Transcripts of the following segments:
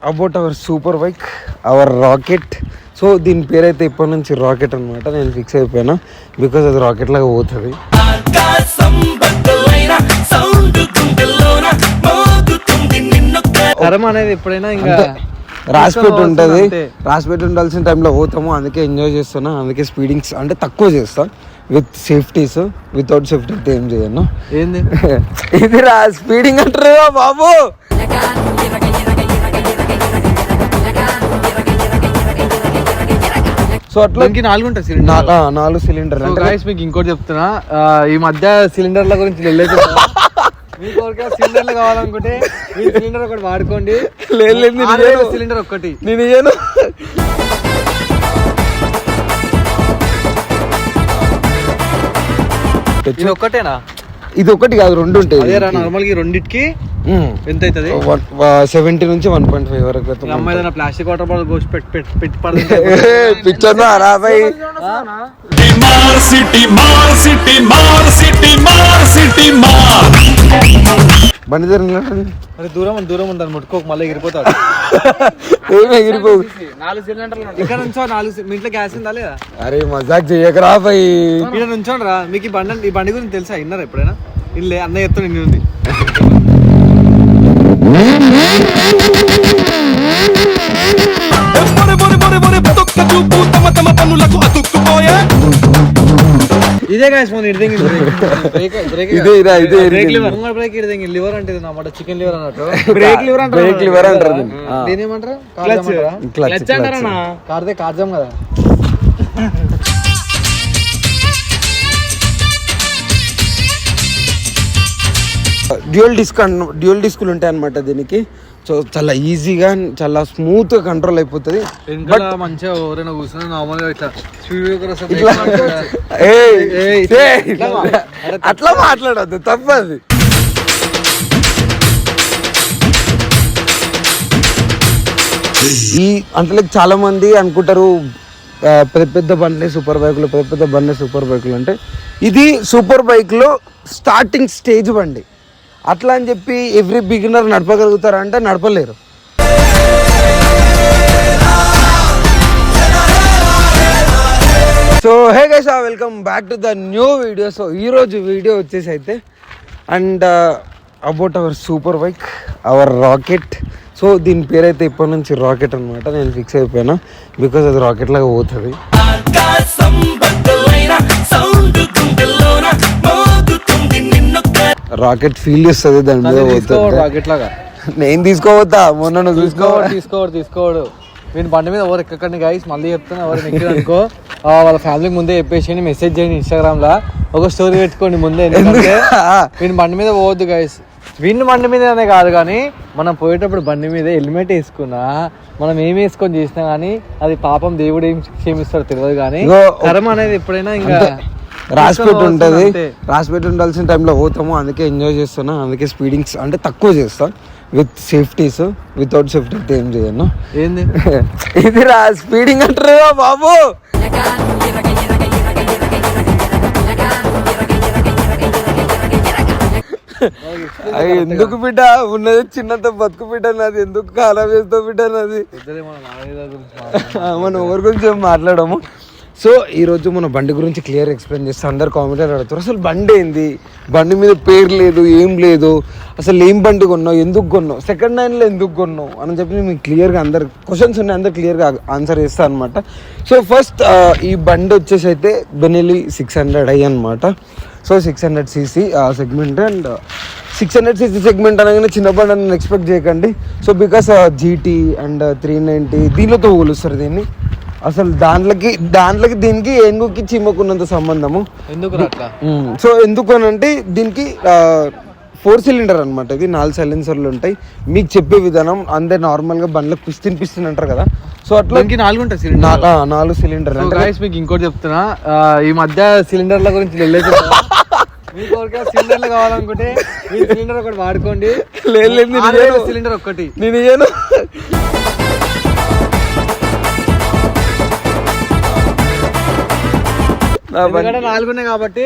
About our super bike, our rocket. So దీని పేరైతే ఇప్పటి నుంచి రాకెట్ అనమాట. నేను ఫిక్స్ అయిపోయినా బికాజ్ అది రాకెట్ లాగా పోతుంది. తరం అనేది ఎప్పుడైనా ఇంకా రాసిపెట్టి ఉంటుంది, రాసిపెట్టి ఉండాల్సిన టైంలో పోతాము. అందుకే ఎంజాయ్ చేస్తున్నా, అందుకే స్పీడింగ్స్ అంటే తక్కువ చేస్తా విత్ సేఫ్టీస్. వితౌట్ సేఫ్టీ అయితే ఏం చేయను. ఏంది ఇది రా స్పీడింగ్ అంటారు బాబు. సో అట్లా 4 ఉంటాయి సిలిండర్. 4 సిలిండర్. మీకు ఇంకోటి చెప్తున్నా, ఈ మధ్య సిలిండర్ల గురించి వెళ్ళేది. మీకు ఎవరికైనా సిలిండర్లు కావాలనుకుంటే మీ సిలిండర్ ఒకటి వాడుకోండి. లేదు సిలిండర్ ఒక్కటి నేను ఇయ్యను. ఇది ఒక్కటేనా? ఇది ఒకటి కాదు, 2 ఉంటాయి. నార్మల్ గా రెండింటికి ఎంత అవుతుంది? 70 నుంచి 1.5 వరకు. అమ్మాయి ప్లాస్టిక్ వాటర్ బాటిల్ కోసి పెట్టి పిక్చర్ బండి దూరం ఉందని ముట్టుకోక మళ్ళీ ఎగిరిపోతాడు. ఏమి ఎగిరిపోదు. 4 సిలిండర్లు ఇక్కడ నుంచో 4. మీ ఇంట్లో గ్యాస్ ఉందా లేదా? అరే మజాక్ చెయ్యకరా భయ్. ఇక్కడ నుంచోండి రా. మీకు ఈ బండి గురించి తెలుసా? విన్నారా ఎప్పుడైనా? ఇల్లే అన్నయ్య ఎత్తు నిన్ను ఉంది. ఇదే గాయస్ మన ఇడిదింగ్ బ్రేక్ లివర్ అంటే అన్నమాట, చికెన్ లివర్ అన్నట్టు. బ్రేక్ లివర్ అంటారు. దీని ఏమంటారు? క్లచ్ అంటారా? కార్దే కార్జం కదా. డ్యూయల్ డిస్కులు ఉంటాయి అన్నమాట దీనికి. సో చాలా ఈజీగా చాలా స్మూత్ గా కంట్రోల్ అయిపోతుంది. మంచిగా ఎవరైనా కూర్చున్నా నార్మల్ గా అట్లా మాట్లాడద్దు, తప్పది. ఈ అంటే చాలా మంది అనుకుంటారు పెద్ద పెద్ద బండ్లే సూపర్ బైకులు అంటే ఇది సూపర్ బైక్ లో స్టార్టింగ్ స్టేజ్ బండి. అట్లా అని చెప్పి ఎవ్రీ బిగినర్ నడపగలుగుతారా అంటే నడపలేరు. So hey guys, welcome back to the new video. So ఈరోజు వీడియో వచ్చేసి అయితే and about our super bike, our rocket. So దీని పేరైతే ఇప్పటి నుంచి రాకెట్ అనమాట. నేను ఫిక్స్ అయిపోయినా బికాజ్ అది రాకెట్ లాగా పోతుంది. రాకెట్ ఫీల్ చేస్తుంది దాని మీద రాకెట్ లాగా. నేను తీసుకోవద్దా? మొన్న నువ్వు తీసుకోవడు. వీని బండి మీద ఎవరు ఎక్కకండి గైస్. మళ్ళీ చెప్తున్నా, ఎవరు ఎక్కిరు అనుకో వాళ్ళ ఫ్యామిలీకి ముందే చెప్పేసి మెసేజ్ చేయండి ఇన్స్టాగ్రామ్ లా. ఒక స్టోరీ పెట్టుకోండి ముందే. ఎందుకంటే వీని బండి మీద పోవద్దు గైస్. వీని బండి మీదనే కాదు కానీ మనం పోయేటప్పుడు బండి మీద హెల్మెట్ వేసుకున్నా, మనం ఏం వేసుకొని చేసినా కానీ అది పాపం దేవుడు ఏం క్షమిస్తాడో తెలియదు. కానీ తరం అనేది ఎప్పుడైనా ఇంకా రాసిపెట్టి ఉంటుంది, రాసిపెట్టి ఉండాల్సిన టైంలో పోతాము. అందుకే ఎంజాయ్ చేస్తున్నా, అందుకే స్పీడింగ్స్ అంటే తక్కువ చేస్తా విత్ సేఫ్టీస్. వితౌట్ సేఫ్టీ అయితే ఏం చేయను. ఏంది ఇది రా స్పీడింగ్ అంటారు బాబు. ఎందుకు బిడ్డ ఉన్నది చిన్నంత బతుకు బిడ్డ నాది, ఎందుకు కాలం చేస్తావు బిడ్డ నాది. మనం ఎవరి గురించి మాట్లాడము. సో ఈరోజు మన బండి గురించి క్లియర్ ఎక్స్ప్లెయిన్ చేస్తే అందరు కామెంటర్ అడుగుతారు, అసలు బండి ఏంది, బండి మీద పేరు లేదు, ఏం లేదు, అసలు ఏం బండి కొన్నావు, ఎందుకు కొన్నావు, సెకండ్ హ్యాండ్లో ఎందుకు కొన్నావు అని చెప్పి మీకు క్లియర్గా అందరు క్వశ్చన్స్ ఉన్నాయి, అందరు క్లియర్గా ఆన్సర్ చేస్తాను అనమాట. సో ఫస్ట్ ఈ బండి వచ్చేసి అయితే బెనెలీ 600i అనమాట. So 600cc segment. And 600cc segment అనగానే చిన్న బండి అని ఎక్స్పెక్ట్ చేయకండి. సో బికాస్ GT అండ్ 390 దీనితో పోలుస్తారు దీన్ని. అసలు దాంట్లోకి దీనికి ఏనుగుకి చీమకున్నంత సంబంధము. సో ఎందుకు అని అంటే దీనికి 4 సిలిండర్ అనమాట. ఇది 4 సైలెన్సర్లు ఉంటాయి. మీకు చెప్పే విధానం అంతే నార్మల్ గా బండ్లకు పిస్తిన్ అంటారు కదా. సో అట్లా 4 ఉంటాయి. 4 సిలిండర్. మీకు ఇంకోటి చెప్తున్నా, ఈ మధ్య సిలిండర్ల గురించి వెళ్ళేది. మీకు ఎవరికైనా సిలిండర్లు కావాలనుకుంటే మీ సిలిండర్ ఒకటి వాడుకోండి. లేదు సిలిండర్ ఒక్కటి నేను ఇయ్యను. ఎందుకంటే 4 ఉన్నాయి కాబట్టి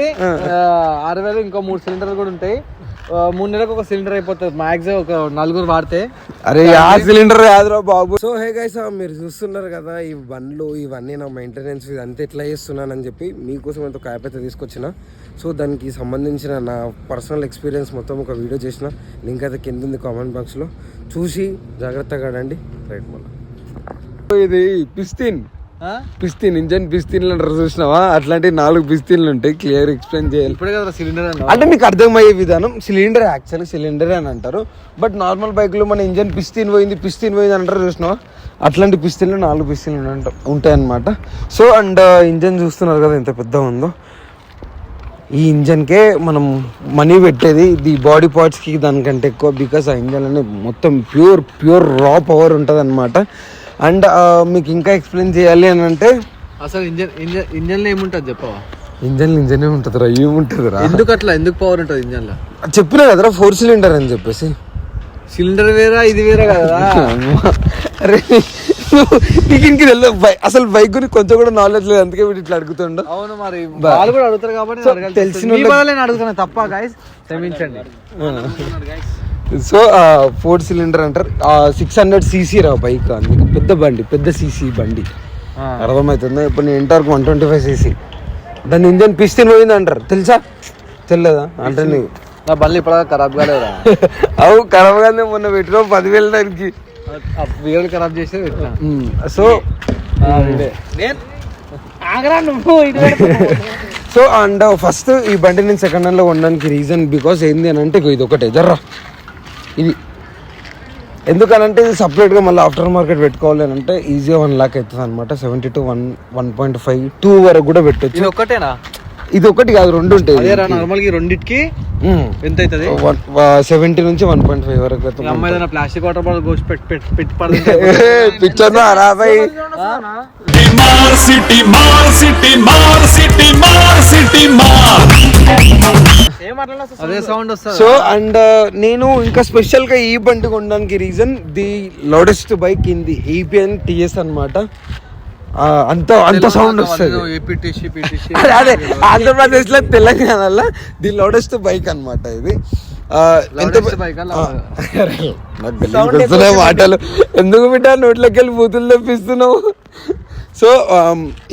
6000 ఇంకో 3 సిలిండర్లు కూడా ఉంటాయి. 3 నెలలకు ఒక సిలిండర్ అయిపోతుంది మాక్సిమం ఒక 4 వాడితే. అరే ఆ సిలిండర్ కాదురా బాబు. సో హే గైస్, మీరు చూస్తున్నారు కదా ఈ బండ్లు ఇవన్నీ నా మెయింటెనెన్స్ ఇదంతా ఎట్లా చేస్తున్నానని చెప్పి మీకోసం ఎంతో క్యాప్ అయితే తీసుకొచ్చిన. సో దానికి సంబంధించిన నా పర్సనల్ ఎక్స్పీరియన్స్ మొత్తం ఒక వీడియో చేసిన, లింక్ అయితే కింద ఉంది కామెంట్ బాక్స్లో, చూసి జాగ్రత్తగా ఆడండి. రైట్ మళ్ళీ ఇది పిస్తిన్ ఇంజన్ పిస్తిన్లు అంటారు చూసినావా, అట్లాంటి 4 పిస్తిన్లు ఉంటాయి. క్లియర్ ఎక్స్ప్లెయిన్ చేయాలి. ఇప్పుడే కదా సిలిండర్ అంటే మీకు అర్థమయ్యే విధానం, సిలిండర్ యాక్చువల్లీ సిలిండర్ అని అంటారు, బట్ నార్మల్ బైక్లో మన ఇంజన్ పిస్తిన్ పోయింది అంటారు చూసినావా, అట్లాంటి పిస్తిన్లు 4 పిస్తిన్లు ఉంటాయి అన్నమాట. సో అండ్ ఇంజన్ చూస్తున్నారు కదా ఎంత పెద్దగా ఉందో. ఈ ఇంజన్కే మనం మనీ పెట్టేది ఈ బాడీ పార్ట్స్కి దానికంటే ఎక్కువ, బికాస్ ఆ ఇంజన్ అనేది మొత్తం ప్యూర్ రా పవర్ ఉంటుంది అనమాట. అండ్ మీకు ఇంకా ఎక్స్ప్లెయిన్ చేయాలి అని అంటే అసలు ఇంజన్లో ఏముంటుంది చెప్పవా? ఇంజనే ఉంటుందిరా, ఏముంటుందిరా? ఎందుకు పవర్ ఉంటుంది ఇంజన్లో? చెప్పినా కదరా 4 సిలిండర్ అని చెప్పేసి. సిలిండర్ వేరా ఇది వేరా కదా. అరే నీకు ఇంక అసలు బైక్ గురించి కొంచెం కూడా నాలెడ్జ్ లేదు, అందుకే వీడు ఇట్లా అడుగుతుండ. అవును మరి వాళ్ళు కూడా అడుగుతారు కాబట్టి తెలిసిన అడుగుతున్నా తప్ప గైస్ క్షమించండి. సో 4 సిలిండర్ అంటారు, 600cc రా బైక్, అందుకే పెద్ద సీసీ బండి. అర్థమవుతుందా? ఇప్పుడు నేను ఇంటర్కి 125cc. దాని ఇంజన్ పిస్తిన్ పోయింది అంటారు, తెలుసా? తెలియదా? అంటే నీకు నా బండి ఇప్పుడు ఖరాబ్ కాలేదా? అవు ఖరాబ్ గానే మొన్న పెట్టిన 10,000 దానికి ఖరాబ్ చేస్తే. సో సో అండ్ ఫస్ట్ ఈ బండి నేను సెకండ్ హ్యాండ్ లో కొనడానికి రీజన్ బికాస్ ఏంది అని అంటే ఇది ఒకటే జర్రా, ఇది ఎందుకనంటే ఇది సపరేట్గా మళ్ళీ ఆఫ్టర్ మార్కెట్ పెట్టుకోవాలి అని అంటే ఈజీగా 1 lakh అవుతుంది అనమాట. 70 to 1.5 2 వరకు కూడా పెట్టచ్చు. ఇది ఒకటేనా? ఇది ఒకటి కాదు, 2 ఉంటాయి. నార్మల్ గా రెండిటికి ఎంత అవుతుంది? 70 నుంచి 1.5 వరకు అవుతుంది. అమ్మాయి ప్లాస్టిక్ వాటర్ బాటిల్ కోసి పెట్టి పిక్చర్ రాబాయి. అదే సౌండ్ వస్తుంది. సో అండ్ నేను ఇంకా స్పెషల్ గా ఈ బండి కొనడానికి reason the loudest bike in the EPN TS అనమాట. అంత సౌండ్ వస్తుంది. అదే ఆంధ్రప్రదేశ్ లో తెలంగాణలో ది లౌడెస్ట్ బైక్ అనమాట ఇది. మాటలు ఎందుకు బిడ్డ నోట్లోకి వెళ్ళి బూతులు తెప్పిస్తున్నావు? సో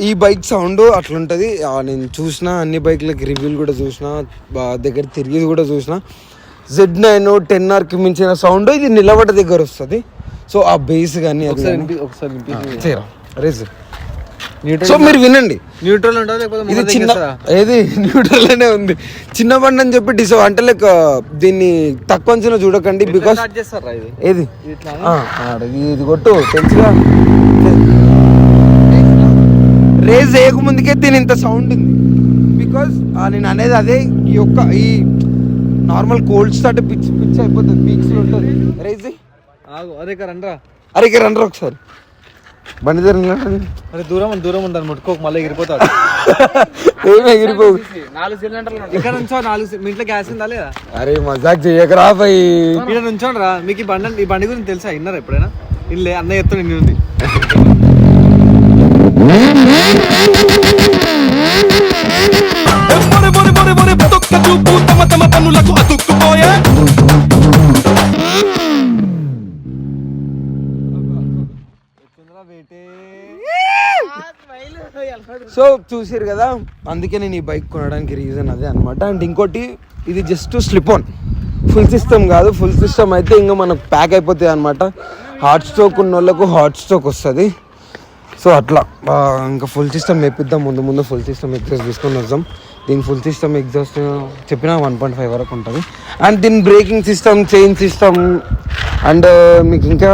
ఈ బైక్ సౌండ్ అట్లుంటుంది. నేను చూసిన అన్ని బైక్లకి రివ్యూలు కూడా చూసిన, దగ్గర తిరిగి కూడా చూసిన. Z9 10Rకి మించిన సౌండ్ ఇది నిలబడ్డ దగ్గర వస్తుంది. సో ఆ బేస్ కానీ సో మీరు వినండి. న్యూట్రల్ ఉంటుంది, ఇది చిన్న ఏది న్యూట్రల్ అనే ఉంది, చిన్న బండి అని చెప్పి అంటే లైక్ దీన్ని తక్కువ అంచనా చూడకండి. బికాస్ ఏది ఇది కొట్టు తెలుసుగా, రేస్ వేయక ముందుకే దీని ఇంత సౌండ్ ఉంది. బికాస్ నేను అనేది అదే, ఈ నార్మల్ కోల్డ్ స్టార్ట్ పిచ్ అయిపోతుంది, పీక్స్ లో ఉంటుంది రేస్. అరే రండ్రా ఒకసారి బండి దగ్గర. అరే దూరం ఉంటుంది, ముట్టుకోక మళ్ళీ ఎగిరిపోతాడు. ఏమి ఎగిరిపోవు. 4 సిలిండర్లు ఇక్కడ నుంచో 4 మీ ఇంట్లో గ్యాస్ ఉందా లేదా? అరే మజాక్ చెయ్యకరా భయ్. ఇక్కడ నుంచోండి రా. మీకు ఈ బండి గురించి తెలుసా? విన్నారా ఎప్పుడైనా? ఇల్లే అన్నయ్య చెప్తాను ఇన్ని ఉంది. సో చూసారు కదా, అందుకే నేను ఈ బైక్ కొనడానికి రీజన్ అదే అనమాట. అండ్ ఇంకోటి, ఇది just slip on, full system కాదు. ఫుల్ సిస్టమ్ అయితే ఇంకా మనకు ప్యాక్ అయిపోతాయి అనమాట. హాట్ స్ట్రోక్ ఉన్న వాళ్ళకు హాట్ స్ట్రోక్ వస్తుంది. సో అట్లా ఇంకా ఫుల్ సిస్టమ్ వేపిద్దాం. ముందు ఫుల్ సిస్టమ్ ఎగ్జాస్ట్ తీసుకొని వద్దాం. దీని ఫుల్ సిస్టమ్ ఎగ్జాస్ట్ చెప్పిన 1.5 వరకు ఉంటుంది. అండ్ దీని braking system, chain system, and మీకు ఇంకా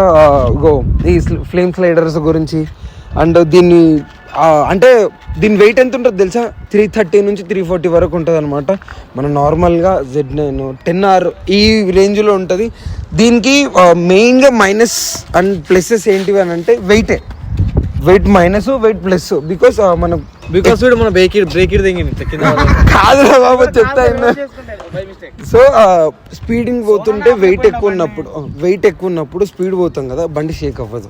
ఈ ఫ్లేమ్ స్లైడర్స్ గురించి, అండ్ దీన్ని అంటే దీని వెయిట్ ఎంత ఉంటుంది తెలుసా? 330 నుంచి 340 వరకు ఉంటుంది అనమాట. మన నార్మల్గా Z9 10R ఈ రేంజ్లో ఉంటుంది. దీనికి మెయిన్గా మైనస్ అండ్ ప్లసెస్ ఏంటివి అని అంటే wait minus, weight plus. Because మనం మన బ్రేక్ కాదురా బాబు చెప్తా. సో స్పీడింగ్ పోతుంటే వెయిట్ ఎక్కువ ఉన్నప్పుడు స్పీడ్ పోతాం కదా, బండి షేక్ అవ్వదు.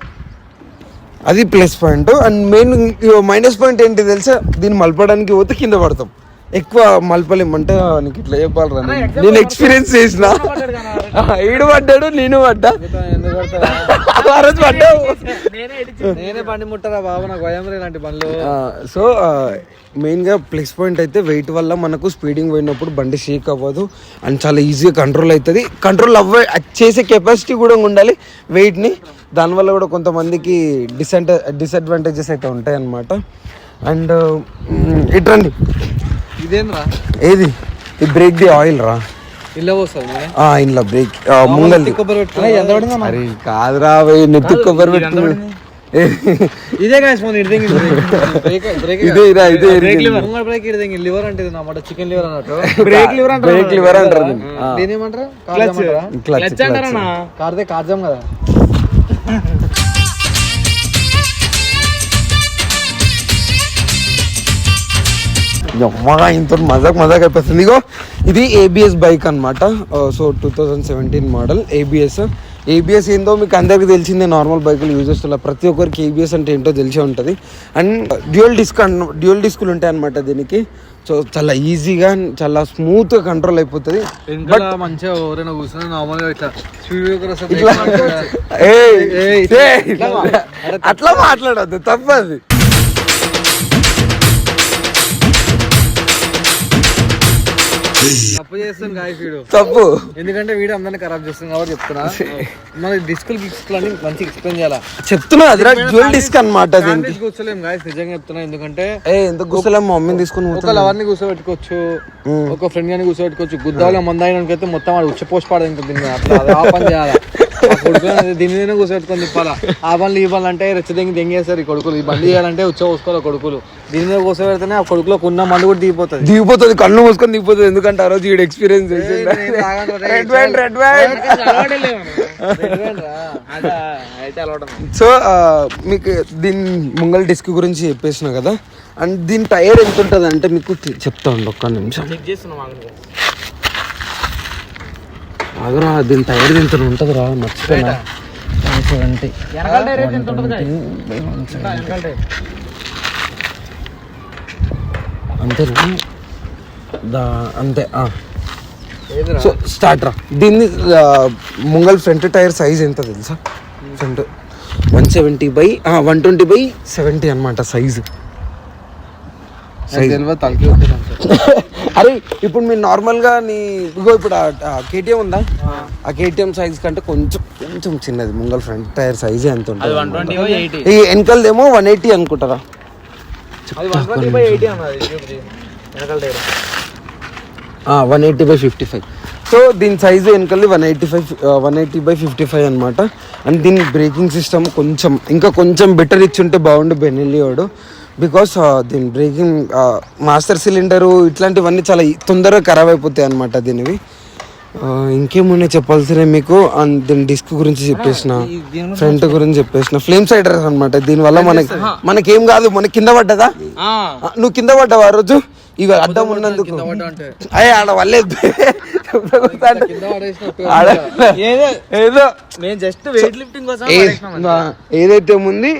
అది plus point. And main minus point ఏంటి తెలుసా? దీన్ని మలపడానికి పోతే కింద పడతాం. ఎక్కువ మలపలేమంటే నీకు ఇట్లా చెప్పాలరా నేను ఎక్స్పీరియన్స్ చేసిన ఈడు పడ్డాడు నేను పడ్డా ఆ రోజు పడ్డావు నేనే బండి ముట్టరా బాబు, నాకు భయం ఇలాంటి బండ్లు. సో మెయిన్గా ప్లస్ పాయింట్ అయితే వెయిట్ వల్ల మనకు స్పీడింగ్ పోయినప్పుడు బండి షేక్ అవ్వదు అండ్ చాలా ఈజీగా కంట్రోల్ అవుతుంది. కంట్రోల్ చేసే కెపాసిటీ కూడా ఉండాలి వెయిట్ని. దానివల్ల కూడా కొంతమందికి డిసడ్వాంటేజెస్ అయితే ఉంటాయి అన్నమాట. అండ్ ఇట్రండి, ఇదేంద్రా ఏది ఈ బ్రేక్ ది ఆయిల్ రా, ఇల్ల పోస్తుంది ఇంట్లో బ్రేక్ ముంగల్ది. అరే కాదురా నెత్తి కొబ్బరి పెట్టు. ఇదే guys మన ఇడిదింగ్ బ్రేక్ ఇదేరా ఇదే ముంగల్ బ్రేక్ ఇడిదింగ్ లివర్ అంటే ఇది అన్నమాట, చికెన్ లివర్ అన్నట్టు. బ్రేక్ లివర్ అంటారు. దీని ఏమంటారు? క్లచ్ అంటారా? కార్దే కార్జం కదా. ఇంత మజాక్ అయిపోతుంది. ఇగో ఇది ఏబిఎస్ బైక్ అనమాట. సో 2017 మోడల్ ఏబిఎస్ ఏందో మీకు అందరికి తెలిసిందే. నార్మల్ బైకులు యూజ్ చేస్తున్నా ప్రతి ఒక్కరికి ఏబిఎస్ అంటే ఏంటో తెలిసే ఉంటుంది. అండ్ డ్యూయల్ డిస్కులు ఉంటాయి అనమాట దీనికి. సో చాలా ఈజీగా చాలా స్మూత్ గా కంట్రోల్ అయిపోతుంది. మంచిగా ఎవరైనా కూర్చొని నార్మల్గా ఇట్లా అట్లా మాట్లాడద్దు, తప్పది. తప్పు చేస్తాను గాయస్ వీడు, తప్పు. ఎందుకంటే వీడు అందరినీ ఖరాబ్ చేస్తుంది కాబట్టి చెప్తున్నా. మన డిస్కులు అని మంచిగా ఎక్స్ప్లెయిన్ చేయాలా చెప్తున్నా. అదిరా డ్యూయల్ డిస్క్ అనమాట. కూర్చోలేము గాయస్, నిజంగా చెప్తున్నా. ఎందుకంటే ఎంత కూర్చోలేము, మమ్మీని తీసుకుని ఒక లవర్ని కూర్చోబెట్టుకోవచ్చు, ఒక ఫ్రెండ్ గాని కూర్చోబెట్టుకోవచ్చు. గుద్దాలో మందాయినకైతే మొత్తం వాడు ఉచ్చ పోస్ట్ పాడేది. అట్లా ఆ పని చేయాలా, దీని మీద కూర్చోబెట్టుకొని తిప్పాలా. ఆ పనులు ఈ పనులు అంటే రెచ్చదెంగి దెంగేస్తారు ఈ కొడుకులు. ఈ బండి చేయాలంటే ఉచ్చ పోసుకోవాలి కొడుకులు. దీని మీద కూర్చోబెడితేనే ఆ కొడుకులో ఉన్న మందు కూడా దిగిపోతుంది, కళ్ళు మూసుకొని దిగిపోతుంది. ఎందుకంటే ఆ రోజు ఈ ఎక్స్పీరియన్స్ సో మీకు దీని ముంగల్ డిస్క్ గురించి చెప్పేసిన కదా. అండ్ దీని టైర్ ఎంత ఉంటుంది అంటే మీకు చెప్తా ఉండి ఒక్క నిమిషం ఆగరా. దీని టైర్ ఎంత ఉంటుంది రా, మర్చిపోయినా. అంతేనా? అంతే. సో స్టార్ట్ రా. దీన్ని ముంగల్ ఫ్రంట్ టైర్ సైజ్ ఎంత తెలుసా? ఫ్రంట్ 170/120/70 అనమాట సైజు. అరే ఇప్పుడు మీరు నార్మల్గా ఇగో ఇప్పుడు కేటీఎం ఉందా, ఆ కేటీఎం సైజ్ కంటే కొంచెం చిన్నది ముంగల్ ఫ్రంట్ టైర్ సైజ్ ఎంత ఉంటుంది. ఈ వెనకలదేమో 180 అనుకుంటారా? 180/55. సో దీని సైజు వెనకల్ది 180/55 అనమాట. అండ్ దీని బ్రేకింగ్ సిస్టమ్ కొంచెం బెటర్ ఇచ్చుంటే బాగుండు బెనెల్లీ వాడు. బికాస్ దీని బ్రేకింగ్ మాస్టర్ సిలిండరు ఇట్లాంటివన్నీ చాలా తొందరగా ఖరాబ్ అయిపోతాయి అనమాట దీనివి. ఇంకేమున్నాయి చెప్పాల్సిన మీకు. దీని డిస్క్ గురించి చెప్పేసిన, ఫ్రంట్ గురించి చెప్పేసిన. ఫ్లేమ్ సైడర్ అనమాట. దీనివల్ల మనకేం కాదు. మనకి కింద పడ్డదా? నువ్వు కింద పడ్డావు ఆ రోజు ఇవి అడ్డం ఉన్నందుకు. అయ్యే ఆడ వల్లే ఏదైతే ఉంది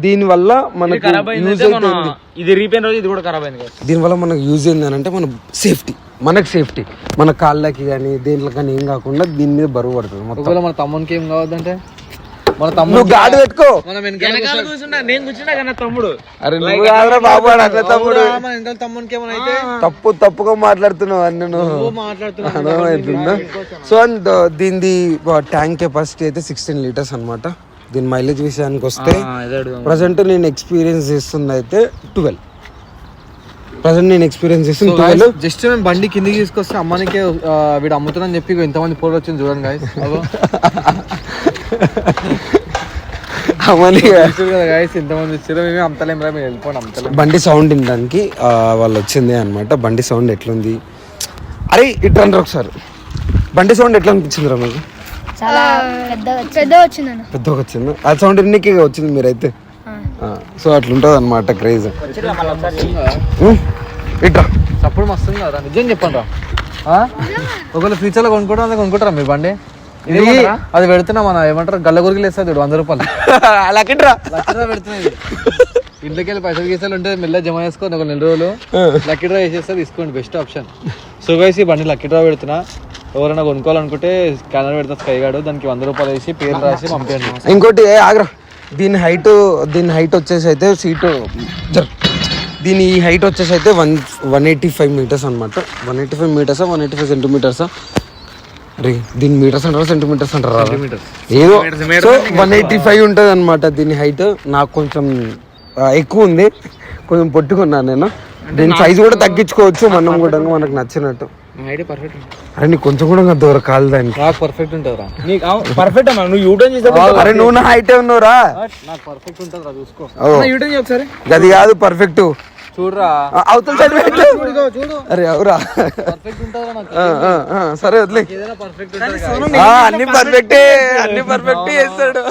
దీని వల్ల మనకు యూజ్ అవుతుంది. ఇది రీపేన్ రోజు ఇది కూడా ఖరాబ్ అయింది. దీనివల్ల మనకు యూజ్ ఏంది అంటే మనకు సేఫ్టీ మన కాళ్ళకి కానీ దేంట్లో కానీ ఏం కాకుండా దీని మీద బరువు పడుతుంది మొత్తం. మన తమ్మునికి ఏం కావద్దంటే మన తమ్ముడు గాడి పెట్టుకో. తమ్ముడు అరే నువ్వు బాబు అట్లా తమ్ముడు తమ్మునికి ఏమైనా తప్పుగా మాట్లాడుతున్నావు అన్ని అర్థమవుతుందా. సో అండ్ దీని ట్యాంక్ కెపాసిటీ అయితే 16 లీటర్స్ అనమాట. దీని మైలేజ్ విషయానికి వస్తే ప్రజెంట్ నేను ఎక్స్పీరియన్స్ చేస్తుంది అయితే 12. జస్ట్ మేము బండి కిందికి తీసుకొస్తే అమ్మానికే వీడు అమ్ముతుందని చెప్పి ఎంతమంది పోటీ వచ్చింది చూడండి గాయస్. ఎంతమంది వచ్చారో మేము అమ్ముతలేం రా, మేము వెళ్ళిపోండి అమ్ముతలేం. బండి సౌండ్ వినడానికి వాళ్ళు వచ్చింది అనమాట. బండి సౌండ్ ఎట్లుంది? అరే ఇట్లా అంటారు ఒకసారి. బండి సౌండ్ ఎట్లా అనిపించింది రా మీకు? పెద్దగా వచ్చింది. ఆ సౌండ్ ఎన్నికి వచ్చింది మీరైతే. సో అట్లుంటది అనమాట క్రేజ్. ఇట్రా సప్పుడు మస్తు కదా, నిజం చెప్పండి రా. ఒకవేళ ఫ్యూచర్ లో కొనుక్కుంటారా మీరు బండి? అది పెడుతున్నా మన ఏమంటారు గల్ల గురికి లేస్తుంది 100 రూపాయలు. అలా పెడుతున్నది. ఇంట్లోకి వెళ్ళి పైసలు గీసాలు ఉంటే మెల్ల జమ చేసుకోండి ఒక 2 రోజులు లక్కీ డ్రా చేసేస్తే తీసుకోండి, బెస్ట్ ఆప్షన్. సో గైస్ ఈ బండి లక్కీ డ్రా పెడుతున్నా, ఎవరైనా కొనుక్కోవాలనుకుంటే స్కానర్ పెడతా స్కై గార్డు, దానికి 100 రూపాయలు వేసి పేరు రాసి పంపించండి. ఇంకోటి ఆగ్రా, దీని హైట్ వచ్చేసి అయితే దీని హైట్ వచ్చేసి అయితే 185 మీటర్స్ అనమాట. 185 మీటర్సా 185 సెంటీమీటర్సా, అరే దీని మీటర్స్ అంటారా సెంటీమీటర్స్ అంటారా ఏదో. సో 185 ఉంటుంది అనమాట దీని హైట్. నాకు కొంచెం ఎక్కువ ఉంది, కొంచెం పొట్టుకున్నాను నేను. దీని సైజు కూడా తగ్గించుకోవచ్చు మనం కూడా మనకు నచ్చినట్టు. అరే నీకు కొంచెం కూడా దూరం కాదు దానికి. నాకు పర్ఫెక్ట్ ఉంటుందిరా, పర్ఫెక్ట్ అమ్మా. నువ్వు యూటర్న్ చేసావు. అరే నువ్వు నా హైట్ ఉన్నావురా. నాకు పర్ఫెక్ట్ ఉంటుందిరా, చూసుకో. యూటర్న్ చేయ ఒకసారి. అది కాదు పర్ఫెక్ట్, చూడరా అవతల సైడ్ చూడు. అరే అవురా, పర్ఫెక్ట్ ఉంటుందిరా నాకు. సరే వదిలే. ఏదైనా పర్ఫెక్ట్ అన్ని పర్ఫెక్టే చేస్తాడు,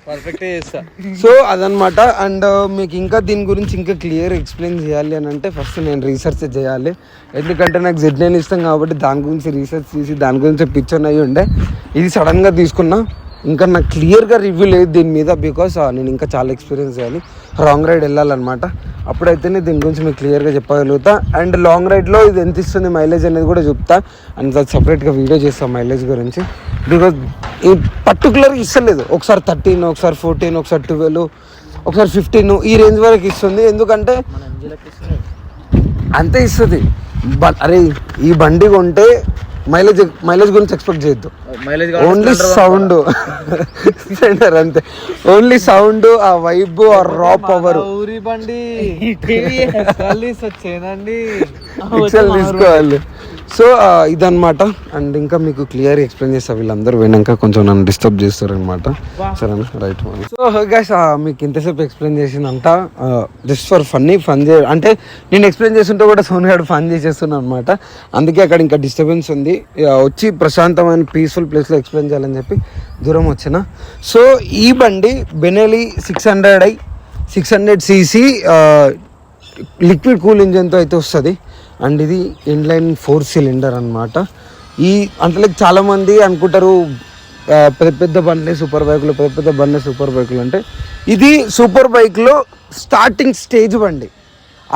పర్ఫెక్ట్ చేస్తా. సో అదనమాట. అండ్ మీకు ఇంకా దీని గురించి ఇంకా క్లియర్ ఎక్స్ప్లెయిన్ చేయాలి అని అంటే ఫస్ట్ నేను రీసెర్చ్ చేయాలి. ఎందుకంటే నాకు Z9 ఇష్టం కాబట్టి దాని గురించి రీసెర్చ్ చేసి దాని గురించి పిక్చర్ అయ్యి ఉండే. ఇది సడన్గా తీసుకున్నా, ఇంకా నాకు క్లియర్గా రివ్యూ లేదు దీని మీద. బికాస్ నేను ఇంకా చాలా ఎక్స్పీరియన్స్ చేయాలి, రాంగ్ రైడ్ వెళ్ళాలన్నమాట. అప్పుడైతేనే దీని గురించి మీకు క్లియర్గా చెప్పగలుగుతా. అండ్ లాంగ్ రైడ్లో ఇది ఎంత ఇస్తుంది మైలేజ్ అనేది కూడా చెప్తా. అండ్ అది సపరేట్గా వీడియో చేస్తాను మైలేజ్ గురించి. బికాజ్ ఈ పర్టికులర్గా ఇస్తలేదు, ఒకసారి 13, ఒకసారి 14, ఒకసారి 12, ఒకసారి 15 ఈ రేంజ్ వరకు ఇస్తుంది. ఎందుకంటే అంతే ఇస్తుంది. అరే ఈ బండి కొంటే మైలేజ్ గురించి ఎక్స్పెక్ట్ చేయొద్దు, ఓన్లీ సౌండ్ సెంటర్ అంతే. ఓన్లీ సౌండ్, ఆ వైబ్, ఆ రా పవర్. ఊరి బండి వచ్చేనండి తీసుకోవాలి. సో ఇదన్నమాట. అండ్ ఇంకా మీకు క్లియర్ ఎక్స్ప్లెయిన్ చేస్తా, వీళ్ళందరూ విన్నాక కొంచెం నన్ను డిస్టర్బ్ చేస్తారనమాట. సరేనా, రైట్. సో గైస్ మీకు ఇంతసేపు ఎక్స్ప్లెయిన్ చేసిందంతా జస్ట్ ఫర్ ఫన్ అంటే నేను ఎక్స్ప్లెయిన్ చేస్తుంటే కూడా సోను గారు ఫన్ చేసేస్తున్నాను అనమాట. అందుకే అక్కడ ఇంకా డిస్టర్బెన్స్ ఉంది, వచ్చి ప్రశాంతమైన పీస్ఫుల్ ప్లేస్లో ఎక్స్ప్లెయిన్ చేయాలని చెప్పి దూరం వచ్చిన. సో ఈ బండి బెనెలీ 600cc లిక్విడ్ కూల్ ఇంజన్తో అయితే వస్తుంది. అండ్ ఇది ఇన్లైన్ 4 సిలిండర్ అనమాట. ఈ అంటే చాలామంది అనుకుంటారు పెద్ద బండ్లే సూపర్ బైకులు, పెద్ద బండ్లే సూపర్ బైకులు అంటే ఇది సూపర్ బైక్లో స్టార్టింగ్ స్టేజ్ బండి.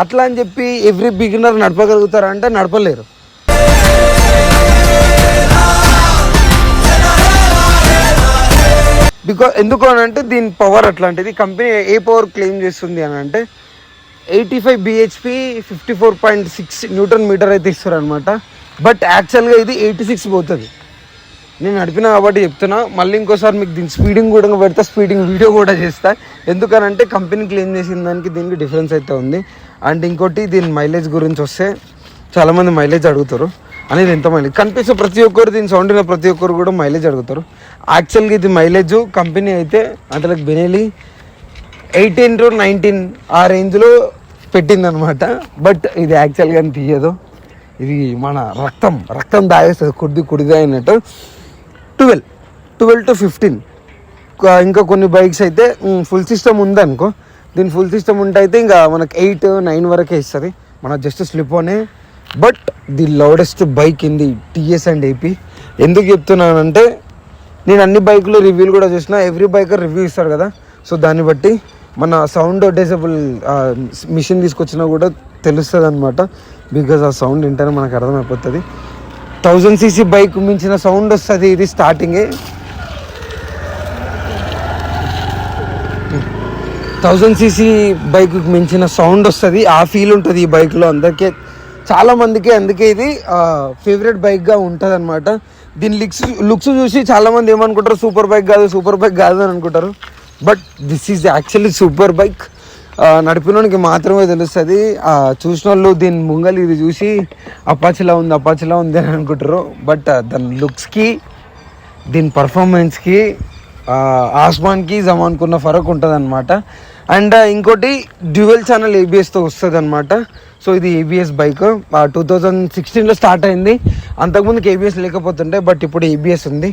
అట్లా అని చెప్పి ఎవ్రీ బిగినర్ నడపగలుగుతారా అంటే నడపలేరు. ఎందుకు అని అంటే దీని పవర్ అట్లాంటిది. కంపెనీ ఏ పవర్ క్లెయిమ్ చేస్తుంది అని అంటే 85 bhp 54.6 న్యూటన్ మీటర్ అయితే ఇస్తారు అనమాట. బట్ యాక్చువల్గా ఇది 86 పోతుంది. నేను నడిపినా కాబట్టి చెప్తున్నా. మళ్ళీ ఇంకోసారి మీకు దీని స్పీడింగ్ కూడా పెడతా, స్పీడింగ్ వీడియో కూడా చేస్తా. ఎందుకనంటే కంపెనీ క్లెయిమ్ చేసిన దానికి దీనికి డిఫరెన్స్ అయితే ఉంది. అండ్ ఇంకోటి దీని మైలేజ్ గురించి వస్తే చాలామంది మైలేజ్ అడుగుతారు. అనేది ఎంత మైలేజ్ కనిపిస్తే ప్రతి ఒక్కరు దీని సౌండ్ అయిన ప్రతి ఒక్కరు కూడా మైలేజ్ అడుగుతారు. యాక్చువల్గా ఇది మైలేజ్ కంపెనీ అయితే అంటే బెనెలీ 18 to 19 ఆ రేంజ్లో పెట్టిందనమాట. బట్ ఇది యాక్చువల్గా తీయదు, ఇది మన రక్తం దాగేస్తుంది, కుడిగా అయినట్టు. 12 to 15. ఇంకా కొన్ని బైక్స్ అయితే ఫుల్ సిస్టమ్ ఉందనుకో, దీని ఫుల్ సిస్టమ్ ఉంటే అయితే ఇంకా మనకు 8, 9 వరకే ఇస్తుంది. మన జస్ట్ స్లిప్ అనే. But the loudest bike in the TS and AP. ఎందుకు చెప్తున్నానంటే నేను అన్ని బైకులు రివ్యూలు కూడా చూసిన, ఎవ్రీ బైకర్ రివ్యూ ఇస్తారు కదా. సో దాన్ని బట్టి మన సౌండ్ డిసేబుల్ మిషన్ తీసుకొచ్చినా కూడా తెలుస్తుంది అనమాట. బికాజ్ ఆ సౌండ్ వింటేనే మనకు అర్థమైపోతుంది. 1000cc బైక్ మించిన సౌండ్ వస్తుంది ఇది స్టార్టింగే. 1000cc బైక్ మించిన సౌండ్ వస్తుంది, ఆ ఫీల్ ఉంటుంది ఈ బైక్లో. చాలామందికి అందుకే ఇది ఫేవరెట్ బైక్గా ఉంటుంది అనమాట. దీని లుక్స్ చూసి చాలామంది ఏమనుకుంటారు, సూపర్ బైక్ కాదు అని అనుకుంటారు. But this is actually super bike. నడిపినోనికి మాత్రమే తెలుస్తుంది. చూసిన వాళ్ళు దీని ముంగలు ఇది చూసి అపాచిలా ఉంది అని అనుకుంటారు. బట్ దాని లుక్స్కి దీని పర్ఫార్మెన్స్కి ఆస్మాన్కి జమాన్కున్న ఫరక్ ఉంటుంది అనమాట. అండ్ ఇంకోటి డ్యూయల్ ఛానల్ ABSతో వస్తుంది అనమాట. సో ఇది ABS బైక్ 2016లో స్టార్ట్ అయింది. అంతకుముందుకు ABS లేకపోతుండే, బట్ ఇప్పుడు ABS ఉంది.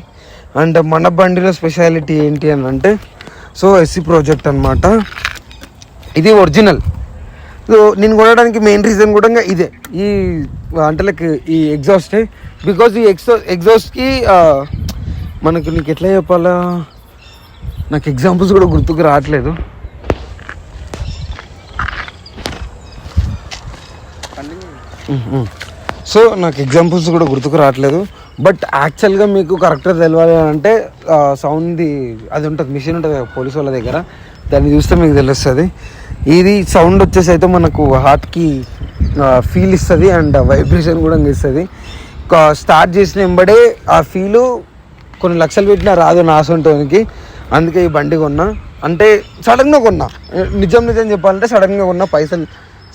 అండ్ మన బండిలో స్పెషాలిటీ ఏంటి అని అంటే సో SC ప్రాజెక్ట్ అనమాట. ఇది ఒరిజినల్. సో నేను కొనడానికి మెయిన్ రీజన్ కూడా ఇదే, ఈ అంటే లైక్ ఈ ఎగ్జాస్టే. బికాజ్ ఈ ఎగ్జాస్ట్కి మనకు నీకు ఎట్లా చెప్పాలా, నాకు ఎగ్జాంపుల్స్ కూడా గుర్తుకు రావట్లేదు. సో నాకు ఎగ్జాంపుల్స్ కూడా గుర్తుకు రావట్లేదు. బట్ యాక్చువల్గా మీకు కరెక్ట్గా తెలియాలి అంటే సౌండ్ది అది ఉంటుంది, మిషన్ ఉంటుంది పోలీసు వాళ్ళ దగ్గర, దాన్ని చూస్తే మీకు తెలుస్తుంది. ఇది సౌండ్ వచ్చేసి అయితే మనకు హార్ట్కి ఫీల్ ఇస్తుంది అండ్ వైబ్రేషన్ కూడా ఇస్తుంది. స్టార్ట్ చేసిన వెంబడే ఆ ఫీలు కొన్ని లక్షలు పెట్టినా రాదు నా సొంతానికి. అందుకే ఈ బండి కొన్నా. అంటే సడన్గా కొన్నా, నిజం చెప్పాలంటే సడన్గా కొన్నా, పైసలు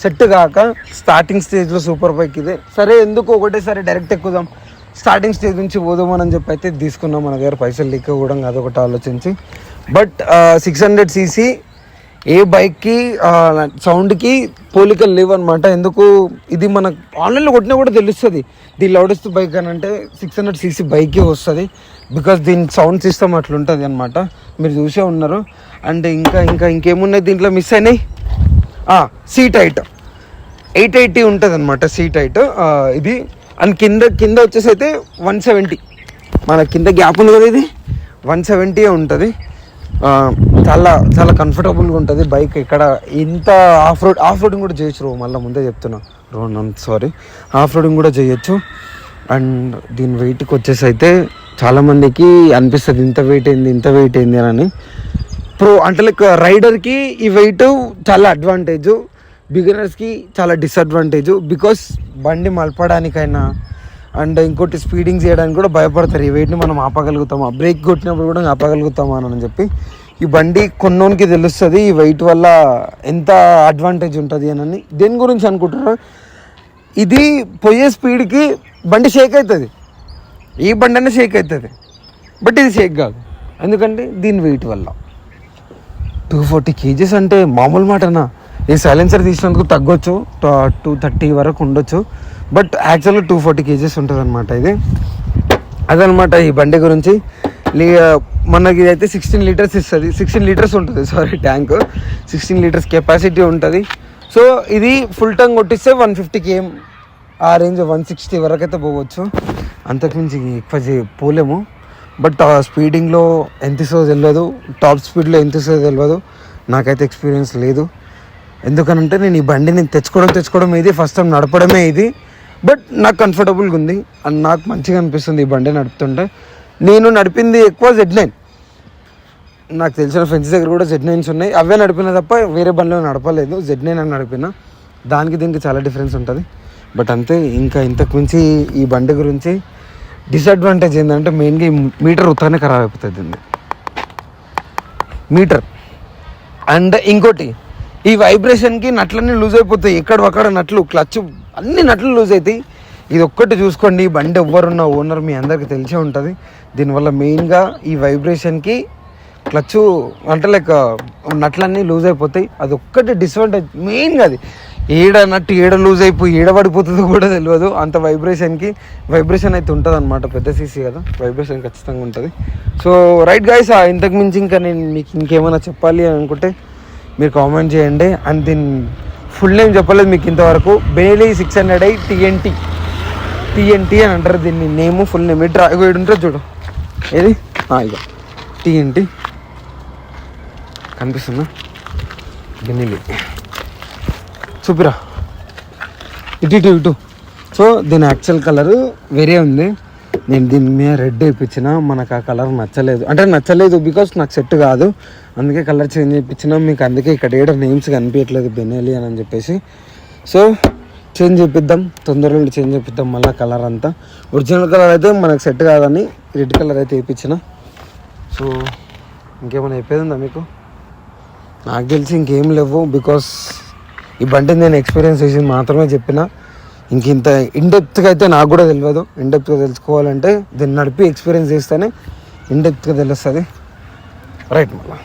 సెట్ కాక స్టార్టింగ్ స్టేజ్లో సూపర్ బైక్ ఇదే. సరే ఎందుకు ఒకటేసారి డైరెక్ట్ ఎక్కుదాం, స్టార్టింగ్ స్టేజ్ నుంచి పోదామని చెప్పి అయితే తీసుకున్నాం. మన దగ్గర పైసలు లీక్ కూడా అదొకటి ఆలోచించి. బట్ 600cc ఏ బైక్కి సౌండ్కి పోలికలు లేవు అనమాట. ఎందుకు ఇది మనకు ఆన్లైన్లో కొట్టినా కూడా తెలుస్తుంది దీని లౌడెస్ట్ బైక్ అని అంటే 600cc బైకే వస్తుంది. బికాస్ దీని సౌండ్ సిస్టమ్ అట్లుంటుంది అనమాట, మీరు చూసే ఉన్నారు. అండ్ ఇంకేమున్నాయి దీంట్లో మిస్ అయినాయి, సీట్ హైట్ 880 ఉంటుంది అనమాట సీట్ హైట్ ఇది. అండ్ కింద వచ్చేసి అయితే 170, మన కింద గ్యాప్ ఉంది కదా, ఇది 170 ఉంటుంది. చాలా చాలా కంఫర్టబుల్గా ఉంటుంది బైక్. ఇక్కడ ఇంత ఆఫ్ రోడింగ్ కూడా చేయొచ్చు. మళ్ళీ ముందే చెప్తున్నా, ఆఫ్ రోడింగ్ కూడా చేయొచ్చు. అండ్ దీని వెయిట్కి వచ్చేసి అయితే చాలామందికి అనిపిస్తుంది ఇంత వెయిట్ ఏంది అని. అంటే లైక్ రైడర్కి ఈ వెయిట్ చాలా అడ్వాంటేజ్, బిగినర్స్కి చాలా డిసడ్వాంటేజ్. బికాస్ బండి మలపడానికైనా అండ్ ఇంకోటి స్పీడింగ్ చేయడానికి కూడా భయపడతారు. ఈ వెయిట్ని మనం ఆపగలుగుతామా, బ్రేక్ కొట్టినప్పుడు కూడా ఆపగలుగుతామా అని చెప్పి. ఈ బండి కొన్నోనికి తెలుస్తుంది ఈ వెయిట్ వల్ల ఎంత అడ్వాంటేజ్ ఉంటుంది అని. దేని గురించి అనుకుంటున్నా, ఇది పోయే స్పీడ్కి బండి షేక్ అవుతుంది, ఈ బండి అనే షేక్ అవుతుంది. బట్ ఇది షేక్ కాదు, ఎందుకంటే దీని వెయిట్ వల్ల. 240 kgs అంటే మామూలు మాటనా? ఈ సైలెన్సర్ తీసినందుకు తగ్గొచ్చు, 230 వరకు ఉండొచ్చు. బట్ యాక్చువల్గా 240 kgs ఉంటుంది అనమాట ఇది. అదనమాట ఈ బండి గురించి. మనకి ఇదైతే 16 లీటర్స్ ఇస్తుంది, 16 లీటర్స్ ఉంటుంది ట్యాంక్, 16 లీటర్స్ కెపాసిటీ ఉంటుంది. సో ఇది ఫుల్ ట్యాంక్ కొట్టిస్తే 150 km ఆ రేంజ్, 160 వరకు అయితే పోవచ్చు. అంతకుమించి ఎక్కువ పోలేము. బట్ స్పీడింగ్లో ఎంత ఇస్తుందో తెలియదు, టాప్ స్పీడ్లో ఎంత ఇస్తుందో తెలియదు. నాకైతే ఎక్స్పీరియన్స్ లేదు. ఎందుకనంటే నేను ఈ బండిని తెచ్చుకోవడం ఇది, ఫస్ట్ టైం నడపడమే ఇది. బట్ నాకు కంఫర్టబుల్గా ఉంది అండ్ నాకు మంచిగా అనిపిస్తుంది ఈ బండి నడుపుతుంటే. నేను నడిపింది ఎక్కువ Z9, నాకు తెలిసిన ఫ్రెండ్స్ దగ్గర కూడా Z9s ఉన్నాయి, అవే నడిపిన తప్ప వేరే బండిలో నడపలేదు. Z9 అని నడిపిన, దానికి దీనికి చాలా డిఫరెన్స్ ఉంటుంది. బట్ అంతే. ఇంతకు మించి ఈ బండి గురించి డిసడ్వాంటేజ్ ఏంటంటే మెయిన్గా ఈ మీటర్ ఉత్తగానే ఖరాబ్ అయిపోతుంది మీటర్. అండ్ ఇంకోటి, ఈ వైబ్రేషన్కి నట్లన్నీ లూజ్ అయిపోతాయి, ఎక్కడొక్కడ నట్లు, క్లచ్ అన్ని నట్లు లూజ్ అవుతాయి. ఇది ఒక్కటి చూసుకోండి, బండి ఎవ్వరున్న ఓనర్ మీ అందరికీ తెలిసే ఉంటుంది. దీనివల్ల మెయిన్గా ఈ వైబ్రేషన్కి క్లచ్ అంటే లైక్ నట్లన్నీ లూజ్ అయిపోతాయి. అది ఒక్కటి డిసడ్వాంటేజ్ మెయిన్గా. అది ఏడ లూజ్ అయిపోయి ఏడ పడిపోతుందో కూడా తెలియదు అంత వైబ్రేషన్ అయితే ఉంటుంది అనమాట. పెద్ద సీసీ కదా, వైబ్రేషన్ ఖచ్చితంగా ఉంటుంది. సో రైట్ గైస్, ఇంతకు మించి ఇంకా నేను మీకు ఇంకేమైనా చెప్పాలి అనుకుంటే మీరు కామెంట్ చేయండి. అండ్ దీని ఫుల్ నేమ్ చెప్పలేదు మీకు ఇంతవరకు. బెనెలీ 600i TNT అని అంటారు దీన్ని నేమ్, ఫుల్ నేమ్. ఇటు ఉంటుంది చూడు, ఏది ఇక TNT కనిపిస్తుందా, బెనెలీ చూపిరా, ఇటు. సో దీని యాక్చువల్ కలరు వేరే ఉంది. నేను దీని మీద రెడ్ వేయించిన, మనకు ఆ కలర్ నచ్చలేదు బికాస్ నాకు సెట్ కాదు, అందుకే కలర్ చేంజ్ చేయించిన. మీకు అందుకే ఇక్కడ ఏడ నేమ్స్ కనిపించట్లేదు బెనెలీ అని చెప్పేసి. సో చేంజ్ చేపిద్దాం, తొందరగా చేంజ్ చేపిద్దాం మళ్ళీ కలర్ అంతా. ఒరిజినల్ కలర్ అయితే మనకు సెట్ కాదని రెడ్ కలర్ అయితే వేయించిన. సో ఇంకేమైనా చెప్పేది ఉందా మీకు? నాకు తెలిసి ఇంకేం లేవు. బికాస్ ఈ బండి నేను ఎక్స్పీరియన్స్ చేసి మాత్రమే చెప్పిన. ఇంత ఇన్డెప్త్గా అయితే నాకు కూడా తెలియదు. ఇన్డెప్త్గా తెలుసుకోవాలంటే దీన్ని నడిపి ఎక్స్పీరియన్స్ చేస్తేనే ఇన్డెప్త్గా తెలుస్తుంది. రైట్ మళ్ళీ